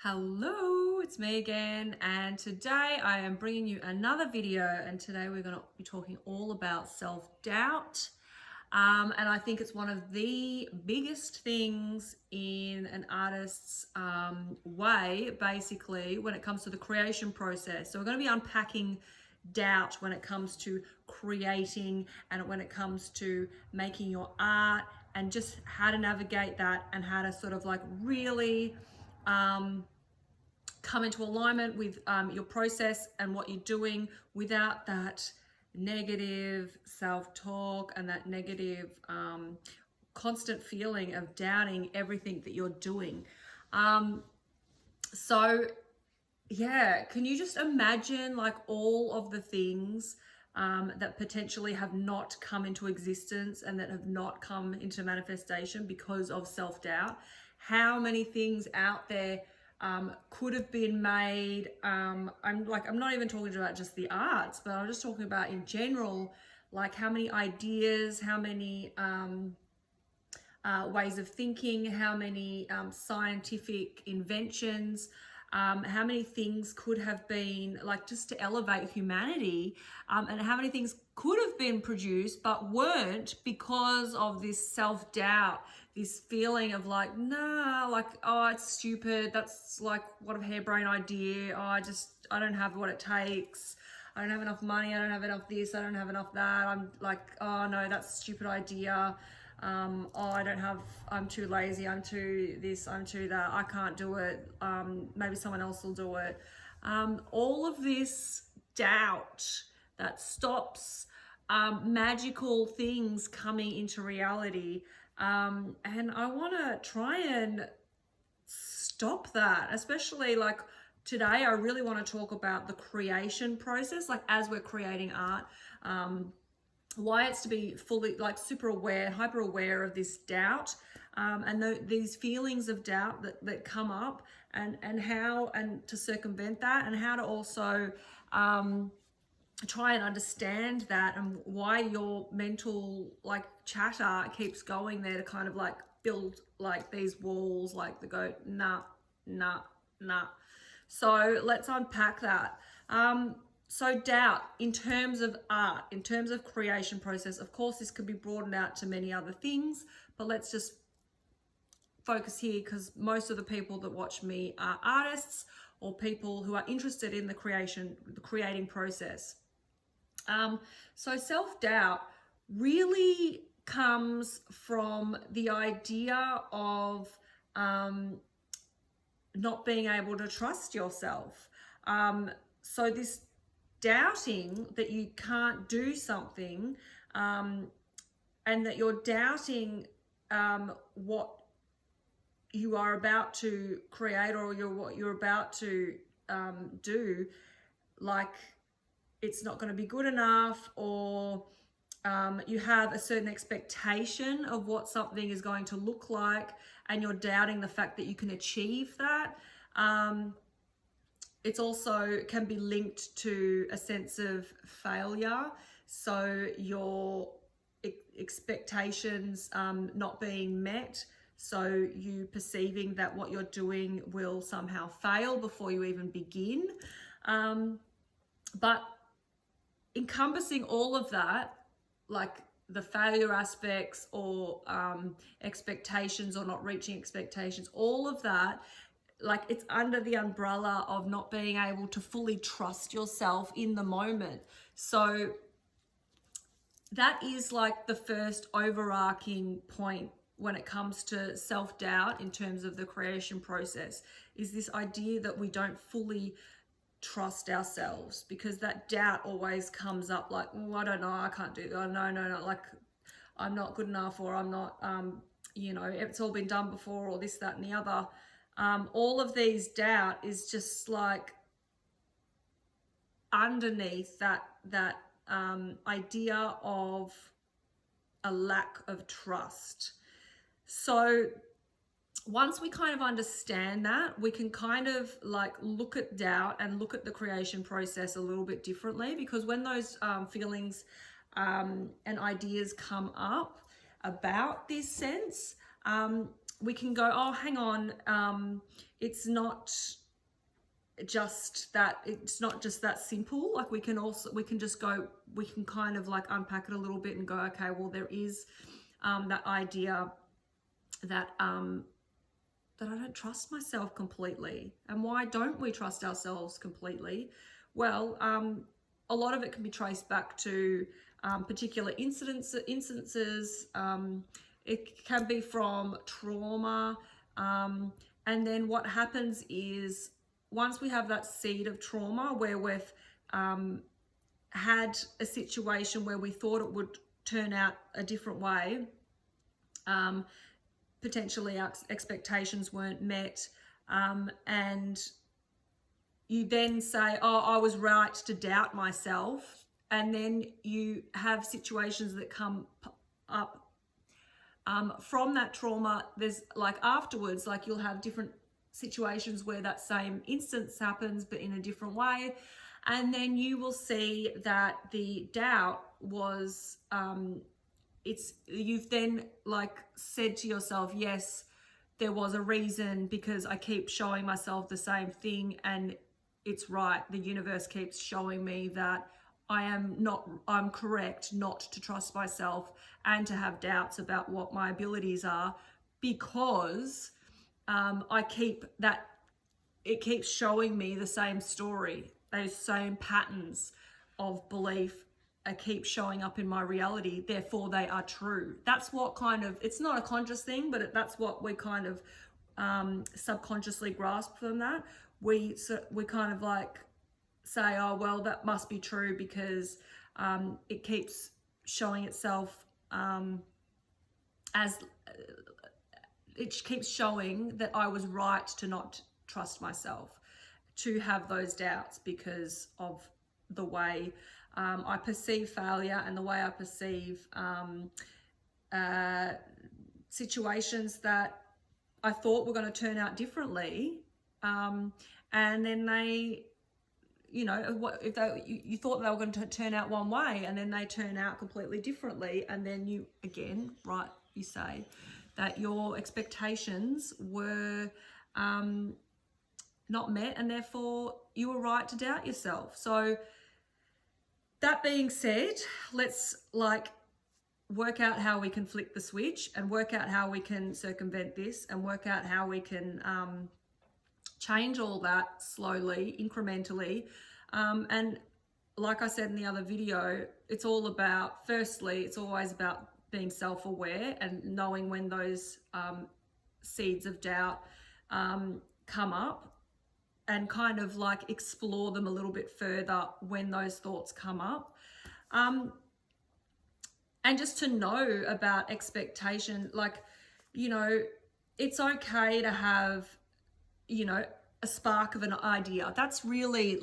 Hello, it's me again, and today I am bringing you another video, and today we're going to be talking all about self-doubt. And I think it's one of the biggest things in an artist's way, basically, when it comes to the creation process. So we're going to be unpacking doubt when it comes to creating and when it comes to making your art, and just how to navigate that and how to sort of like really come into alignment with your process and what you're doing without that negative self-talk and that negative constant feeling of doubting everything that you're doing. So yeah, can you just imagine like all of the things that potentially have not come into existence and that have not come into manifestation because of self-doubt? How many things out there could have been made? I'm not even talking about just the arts, but I'm just talking about in general, like how many ideas, how many ways of thinking, how many scientific inventions, how many things could have been like just to elevate humanity, and how many things could have been produced but weren't because of this self-doubt, this feeling of like, nah, like, oh, it's stupid, that's like what a harebrained idea, oh, I don't have what it takes, I don't have enough money, I don't have enough this, I don't have enough that, I'm like, oh no, that's a stupid idea. I'm too lazy, I'm too this, I'm too that, I can't do it, maybe someone else will do it. All of this doubt that stops magical things coming into reality. And I want to try and stop that, especially like today. I really want to talk about the creation process, like as we're creating art. Why it's to be fully like super aware, hyper aware of this doubt, and these feelings of doubt that come up, and how and to circumvent that, and how to also try and understand that, and why your mental like chatter keeps going there to kind of like build like these walls, like the go nah, nah, nah. So let's unpack that. So doubt in terms of art, in terms of creation process, of course, this could be broadened out to many other things, but let's just focus here because most of the people that watch me are artists or people who are interested in the creating process. So self-doubt really comes from the idea of not being able to trust yourself. So this doubting that you can't do something, and that you're doubting what you are about to create, or what you're about to do, like it's not going to be good enough, or you have a certain expectation of what something is going to look like, and you're doubting the fact that you can achieve that. It's also can be linked to a sense of failure. So your expectations not being met. So you perceiving that what you're doing will somehow fail before you even begin. But encompassing all of that, like the failure aspects, or expectations, or not reaching expectations, all of that, like it's under the umbrella of not being able to fully trust yourself in the moment. So that is like the first overarching point when it comes to self-doubt in terms of the creation process, is this idea that we don't fully trust ourselves, because that doubt always comes up like, oh, I don't know, I can't do that, oh, no, like I'm not good enough, or I'm not, it's all been done before, or this, that, and the other. All of these doubt is just like underneath that idea of a lack of trust. So once we kind of understand that, we can kind of like look at doubt and look at the creation process a little bit differently, because when those feelings and ideas come up about this sense, we can go, oh, hang on, it's not just that simple. Like we can just go, we can kind of like unpack it a little bit and go, okay, well, there is that idea that that I don't trust myself completely. And why don't we trust ourselves completely? Well, a lot of it can be traced back to particular instances. It can be from trauma. And then what happens is, once we have that seed of trauma where we've had a situation where we thought it would turn out a different way, potentially our expectations weren't met, and you then say, oh, I was right to doubt myself, and then you have situations that come up from that trauma. There's like afterwards, like you'll have different situations where that same instance happens but in a different way, and then you will see that the doubt was you've then like said to yourself, yes, there was a reason, because I keep showing myself the same thing, and it's right. The universe keeps showing me that I'm correct not to trust myself and to have doubts about what my abilities are, because it keeps showing me the same story, those same patterns of belief keep showing up in my reality, therefore they are true. That's what kind of, it's not a conscious thing, but that's what we kind of subconsciously grasp from that. We kind of like say, oh, well, that must be true because it keeps showing itself as it keeps showing that I was right to not trust myself, to have those doubts because of the way I perceive failure and the way I perceive situations that I thought were going to turn out differently. And then they, you thought they were going to turn out one way, and then they turn out completely differently. And then you say that your expectations were not met, and therefore you were right to doubt yourself. So that being said, let's work out how we can flick the switch and work out how we can circumvent this and work out how we can change all that slowly, incrementally. And like I said in the other video, it's all about, firstly, it's always about being self-aware and knowing when those seeds of doubt come up, and kind of like explore them a little bit further when those thoughts come up. And just to know about expectation, it's okay to have, a spark of an idea. That's really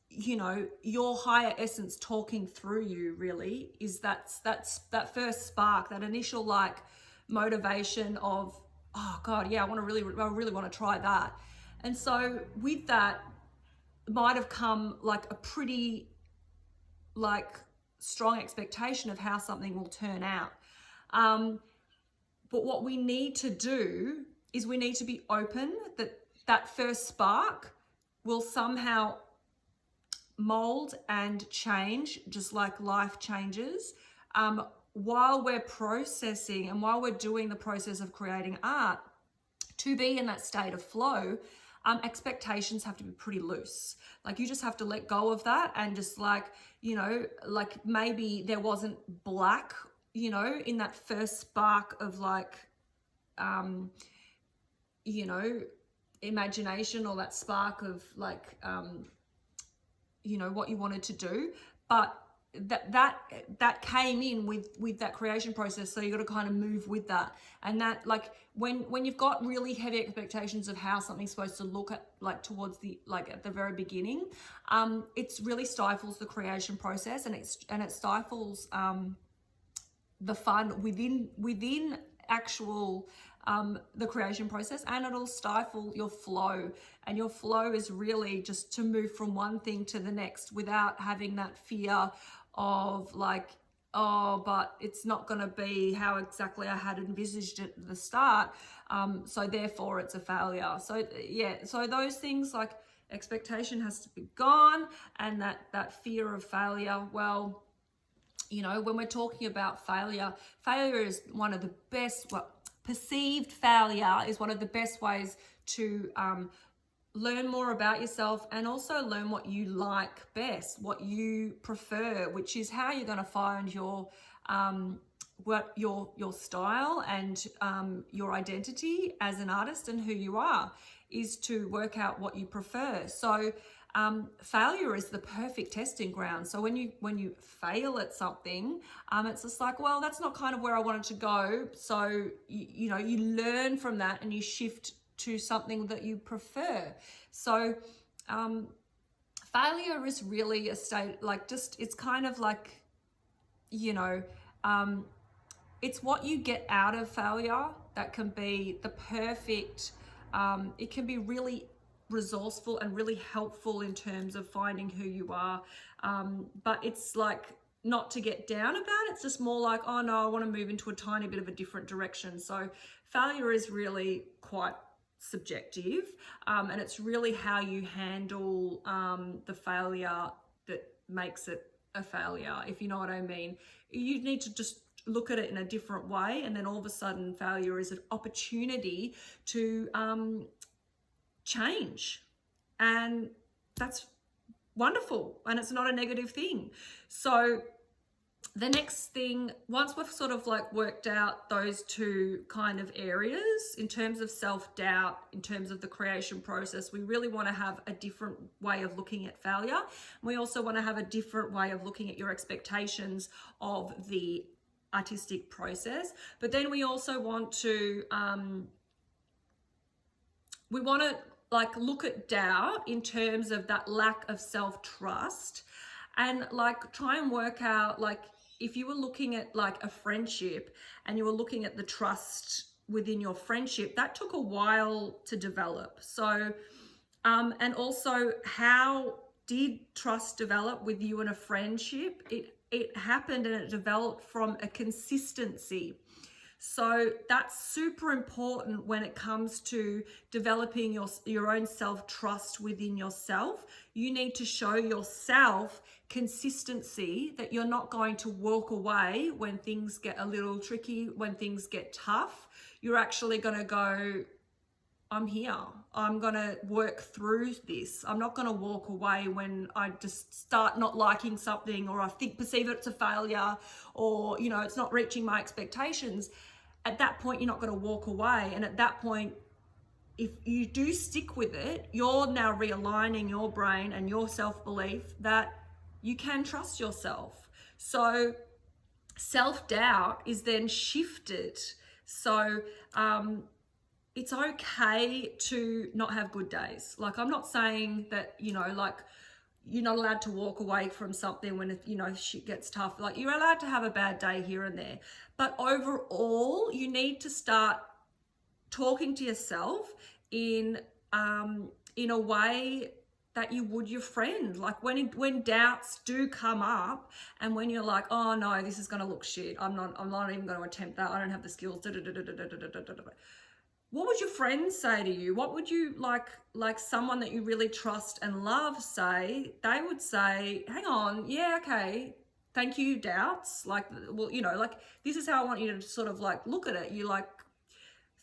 your higher essence talking through you, really, is that's that first spark, that initial motivation of, oh God, yeah, I really want to try that. And so with that might have come a pretty strong expectation of how something will turn out. But what we need to do is we need to be open that first spark will somehow mold and change, just like life changes. While we're processing and while we're doing the process of creating art, to be in that state of flow, expectations have to be pretty loose. You just have to let go of that and just maybe there wasn't black, in that first spark of imagination, or that spark of what you wanted to do, but that came in with that creation process. So you got to kind of move with that. And that when you've got really heavy expectations of how something's supposed to look at towards the at the very beginning, it really stifles the creation process, and it stifles the fun within actual the creation process, and it'll stifle your flow. And your flow is really just to move from one thing to the next without having that fear of oh, but it's not going to be how exactly I had envisaged it at the start. So therefore it's a failure. So yeah, so those things like expectation has to be gone, and that fear of failure. Well, you know, when we're talking about failure, failure is one of the best, well, perceived failure is one of the best ways to learn more about yourself, and also learn what you like best, what you prefer, which is how you're going to find your your style and your identity as an artist, and who you are, is to work out what you prefer. So failure is the perfect testing ground. So when you fail at something, it's just like, well, that's not kind of where I wanted to go. So you know, you learn from that and you shift to something that you prefer. So failure is really a state, like, just, it's kind of like, you know, it's what you get out of failure that can be the perfect, it can be really resourceful and really helpful in terms of finding who you are. But it's like, not to get down about it, it's just more like, oh no, I want to move into a tiny bit of a different direction. So failure is really quite subjective, and it's really how you handle the failure that makes it a failure, if you know what I mean. You need to just look at it in a different way, and then all of a sudden failure is an opportunity to change, and that's wonderful, and it's not a negative thing. So the next thing, once we've sort of like worked out those two kind of areas in terms of self-doubt, in terms of the creation process, we really want to have a different way of looking at failure. We also want to have a different way of looking at your expectations of the artistic process. But then we also want to like look at doubt in terms of that lack of self-trust, and like try and work out, like, if you were looking at like a friendship and you were looking at the trust within your friendship, that took a while to develop. So and also, how did trust develop with you in a friendship? It happened and it developed from a consistency. So that's super important when it comes to developing your own self-trust within yourself. You need to show yourself consistency, that you're not going to walk away when things get a little tricky, when things get tough. You're actually going to go, I'm here. I'm going to work through this. I'm not going to walk away when I just start not liking something, or I perceive it's a failure, or, you know, it's not reaching my expectations. At that point, you're not going to walk away. And at that point, if you do stick with it, you're now realigning your brain and your self-belief that you can trust yourself. So self-doubt is then shifted. So it's okay to not have good days. Like, I'm not saying that, you know, like, you're not allowed to walk away from something when, you know, shit gets tough. Like, you're allowed to have a bad day here and there. But overall, you need to start talking to yourself in a way that you would your friend. Like, when doubts do come up, and when you're like, oh no, this is going to look shit, I'm not even going to attempt that, I don't have the skills, what would your friends say to you? What would you like someone that you really trust and love say? They would say, hang on, yeah, okay, thank you, doubts. Like, well, you know, like, this is how I want you to sort of like look at it. You like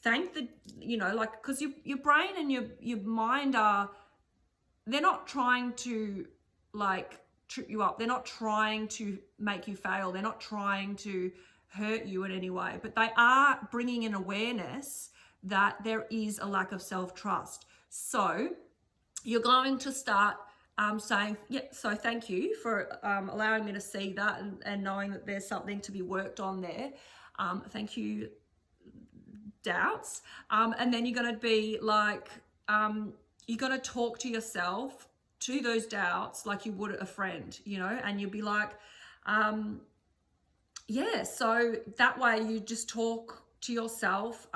thank the, you know, like, because your brain and your mind they're not trying to like trip you up. They're not trying to make you fail. They're not trying to hurt you in any way, but they are bringing an awareness that there is a lack of self-trust. So you're going to start saying, yeah, so thank you for allowing me to see that, and knowing that there's something to be worked on there. Thank you, doubts. And then you're going to be like, you're going to talk to yourself, to those doubts, like you would a friend, you know, and you'll be like, yeah, so that way you just talk to yourself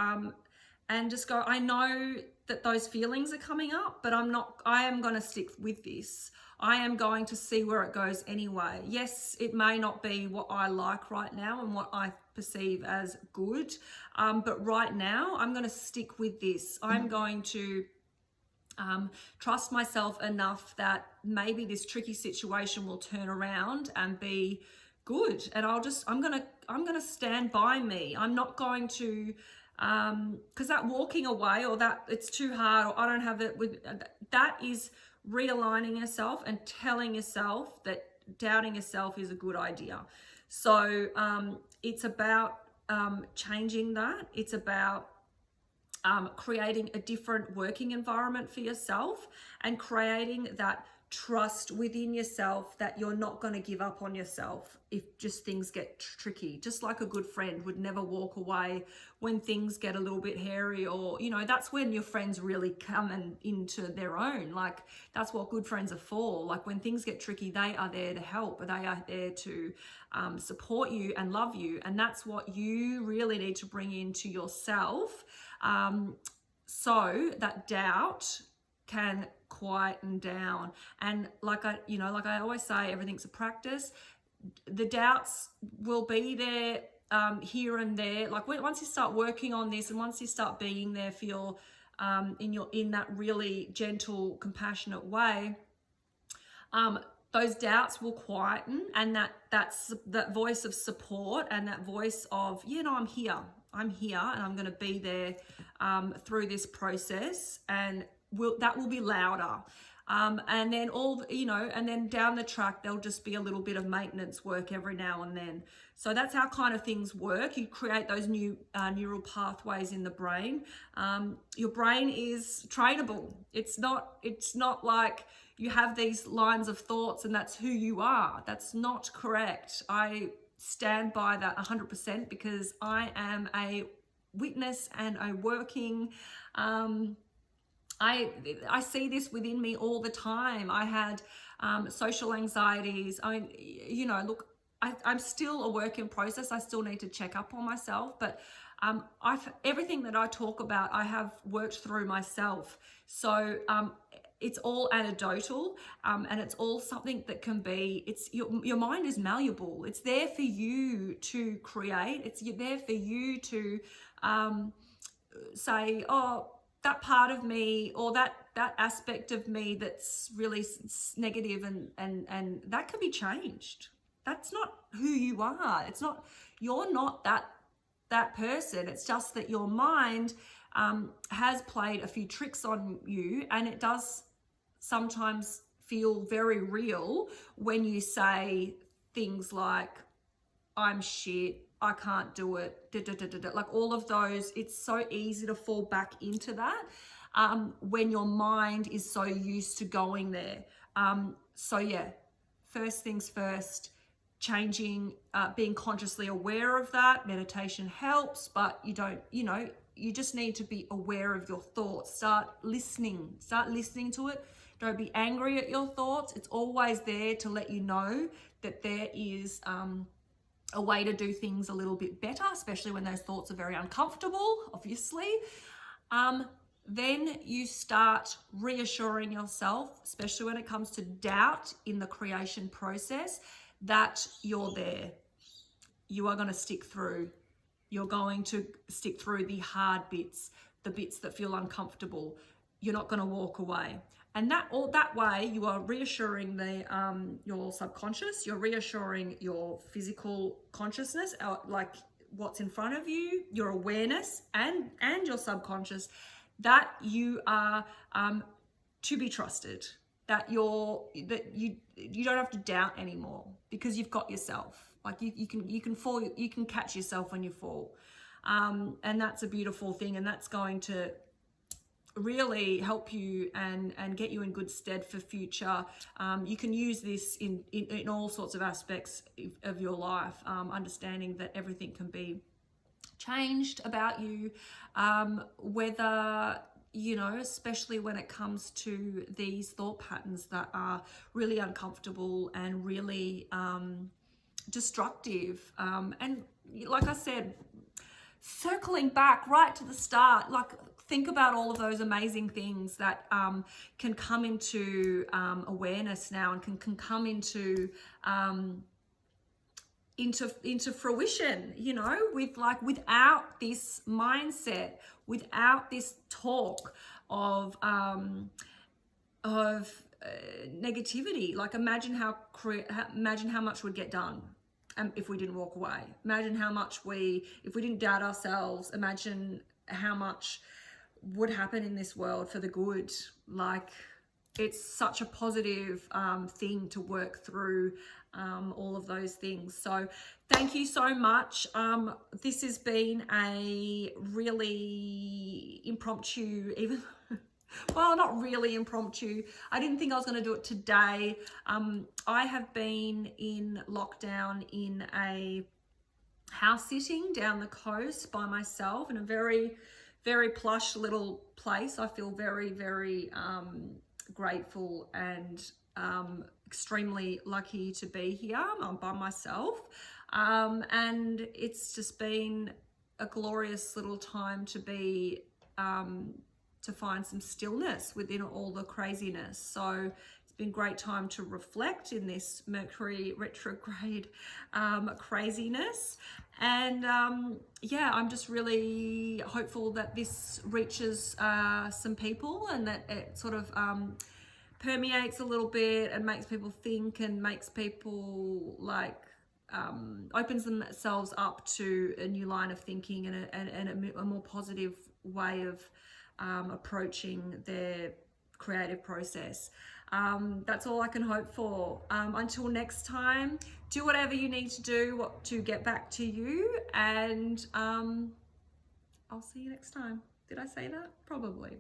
and just go, I know that those feelings are coming up, but I am going to stick with this. I am going to see where it goes anyway. Yes, it may not be what I like right now and what I perceive as good, but right now I'm going to stick with this. I'm going to trust myself enough that maybe this tricky situation will turn around and be good. And I'm gonna stand by me. I'm not going to, because that walking away or that it's too hard or I don't have it with, that is realigning yourself and telling yourself that doubting yourself is a good idea. So it's about changing that. It's about creating a different working environment for yourself and creating that trust within yourself that you're not going to give up on yourself if just things get tricky. Just like a good friend would never walk away when things get a little bit hairy, or that's when your friends really come into their own. Like, that's what good friends are for. Like, when things get tricky, they are there to help, they are there to support you and love you, and that's what you really need to bring into yourself, so that doubt can quieten down. And like I always say, everything's a practice. The doubts will be there here and there. Like, once you start working on this and once you start being there for your in that really gentle, compassionate way, those doubts will quieten, and that voice of support and that voice of, I'm here and I'm going to be there through this process, and that will be louder. And then and then down the track, there'll just be a little bit of maintenance work every now and then. So that's how kind of things work. You create those new neural pathways in the brain. Your brain is trainable. It's not like you have these lines of thoughts and that's who you are. That's not correct. I stand by that 100% because I am a witness and a working, I see this within me all the time. I had social anxieties. Look, I'm still a work in process. I still need to check up on myself, but everything that I talk about, I have worked through myself. So it's all anecdotal, and it's all something that can be, your mind is malleable. It's there for you to create. It's there for you to say, oh, that part of me or that aspect of me that's really negative and that can be changed. That's not who you are. You're not that person. It's just that your mind has played a few tricks on you, and it does sometimes feel very real when you say things like, I'm shit, I can't do it, like all of those. It's so easy to fall back into that when your mind is so used to going there. So yeah, first things first, changing, being consciously aware of that. Meditation helps, but you just need to be aware of your thoughts. Start listening to it. Don't be angry at your thoughts. It's always there to let you know that there is a way to do things a little bit better, especially when those thoughts are very uncomfortable, obviously. Then you start reassuring yourself, especially when it comes to doubt in the creation process, that you're there. You are going to stick through. You're going to stick through the hard bits, the bits that feel uncomfortable. You're not going to walk away. And that way you are reassuring your subconscious, you're reassuring your physical consciousness, like what's in front of you, your awareness and your subconscious, that you are to be trusted, that you don't have to doubt anymore because you've got yourself. Like you can fall, you can catch yourself when you fall. And that's a beautiful thing, and that's going to really help you and get you in good stead for future. You can use this in all sorts of aspects of your life, understanding that everything can be changed about you, whether, especially when it comes to these thought patterns that are really uncomfortable and really destructive. And like I said, circling back right to the start, like think about all of those amazing things that can come into awareness now, and can come into fruition, you know, with like, without this mindset, without this talk of negativity. Like imagine how much would get done if we didn't walk away. Imagine how much if we didn't doubt ourselves, imagine how much would happen in this world for the good. Like, it's such a positive thing to work through all of those things. So thank you so much. This has been a really impromptu, even well, not really impromptu. I didn't think I was going to do it today. I have been in lockdown in a house sitting down the coast by myself in a very, very plush little place. I feel very, very grateful and extremely lucky to be here. I'm by myself, and it's just been a glorious little time to be to find some stillness within all the craziness. So it's been a great time to reflect in this Mercury retrograde craziness. And yeah, I'm just really hopeful that this reaches some people, and that it sort of permeates a little bit and makes people think, and makes people like opens themselves up to a new line of thinking, and a more positive way of approaching their creative process. That's all I can hope for. Until next time, do whatever you need to do to get back to you, and I'll see you next time. Did I say that? Probably.